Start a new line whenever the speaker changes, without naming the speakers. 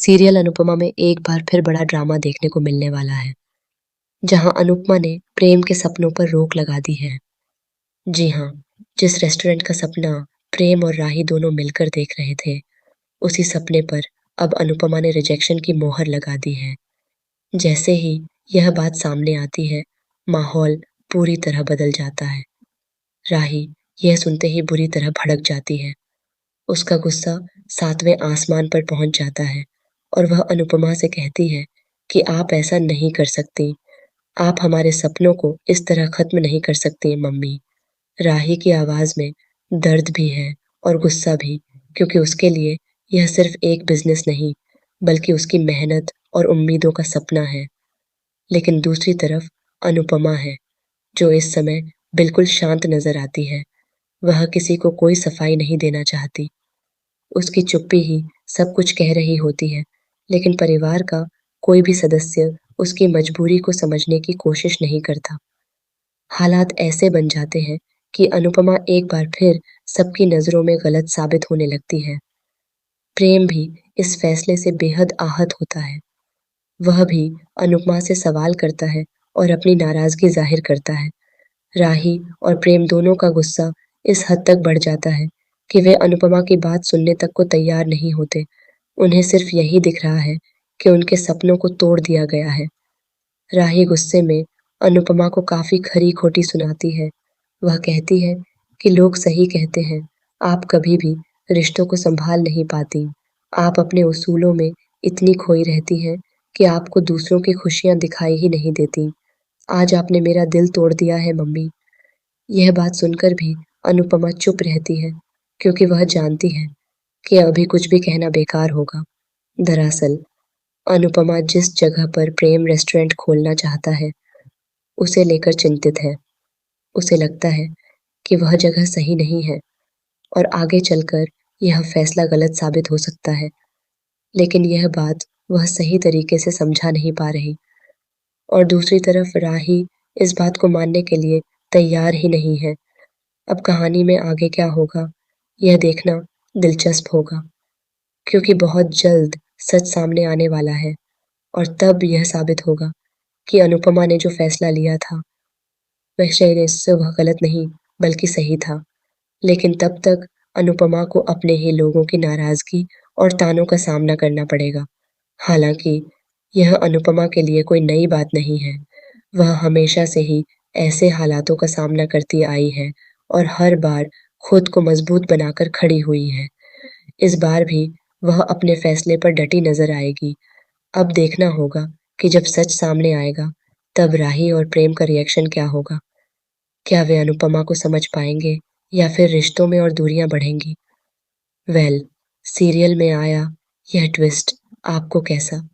Serial Anupama में एक बार फिर बड़ा ड्रामा देखने को मिलने वाला है, जहां अनुपमा ने प्रेम के सपनों पर रोक लगा दी है। जी हाँ, जिस रेस्टोरेंट का सपना प्रेम और राही दोनों मिलकर देख रहे थे, उसी सपने पर अब अनुपमा ने रिजेक्शन की मोहर लगा दी है। जैसे ही यह बात सामने आती है, माहौल पूरी तरह बदल जाता है। राही यह सुनते ही बुरी तरह भड़क जाती है। उसका गुस्सा सातवें आसमान पर पहुंच जाता है और वह अनुपमा से कहती है कि आप ऐसा नहीं कर सकती। आप हमारे सपनों को इस तरह खत्म नहीं कर सकती मम्मी। राही की आवाज में दर्द भी है और गुस्सा भी, क्योंकि उसके लिए यह सिर्फ एक बिजनेस नहीं, बल्कि उसकी मेहनत और उम्मीदों का सपना है। लेकिन दूसरी तरफ अनुपमा है, जो इस समय बिल्कुल शांत नजर आती है। वह किसी को कोई सफाई नहीं देना चाहती। उसकी चुप्पी ही सब कुछ कह रही होती है, लेकिन परिवार का कोई भी सदस्य उसकी मजबूरी को समझने की कोशिश नहीं करता। हालात ऐसे बन जाते हैं कि अनुपमा एक बार फिर सबकी नजरों में गलत साबित होने लगती है। प्रेम भी इस फैसले से बेहद आहत होता है। वह भी अनुपमा से सवाल करता है और अपनी नाराजगी जाहिर करता है। राही और प्रेम दोनों का गुस्सा इस हद तक बढ़ जाता है कि वे अनुपमा की बात सुनने तक को तैयार नहीं होते। उन्हें सिर्फ यही दिख रहा है कि उनके सपनों को तोड़ दिया गया है। राही गुस्से में अनुपमा को काफी खरी-खोटी सुनाती है। वह कहती है कि लोग सही कहते हैं, आप कभी भी रिश्तों को संभाल नहीं पाती। आप अपने उसूलों में इतनी खोई रहती हैं कि आपको दूसरों की खुशियां दिखाई ही नहीं देती। आज आपने मेरा दिल तोड़ दिया है मम्मी। यह बात सुनकर भी अनुपमा चुप रहती है, क्योंकि वह जानती है कि अभी कुछ भी कहना बेकार होगा। दरअसल अनुपमा जिस जगह पर प्रेम रेस्टोरेंट खोलना चाहता है, उसे लेकर चिंतित है। उसे लगता है कि वह जगह सही नहीं है और आगे चलकर यह फैसला गलत साबित हो सकता है। लेकिन यह बात वह सही तरीके से समझा नहीं पा रही, और दूसरी तरफ राही इस बात को मानने के लिए तैयार ही नहीं है। अब कहानी में आगे क्या होगा, यह देखना दिलचस्प होगा, क्योंकि बहुत जल्द सच सामने आने वाला है और तब यह साबित होगा कि अनुपमा ने जो फैसला लिया था, वह शायद से वह गलत नहीं, बल्कि सही था। लेकिन तब तक अनुपमा को अपने ही लोगों की नाराजगी और तानों का सामना करना पड़ेगा। हालांकि यह अनुपमा के लिए कोई नई बात नहीं है। वह हमेशा से ही ऐसे हालातों का सामना करती आई है और हर बार खुद को मजबूत बनाकर खड़ी हुई है। इस बार भी वह अपने फैसले पर डटी नजर आएगी। अब देखना होगा कि जब सच सामने आएगा, तब राही और प्रेम का रिएक्शन क्या होगा। क्या वे अनुपमा को समझ पाएंगे या फिर रिश्तों में और दूरियां बढ़ेंगी। वेल, सीरियल में आया यह ट्विस्ट आपको कैसा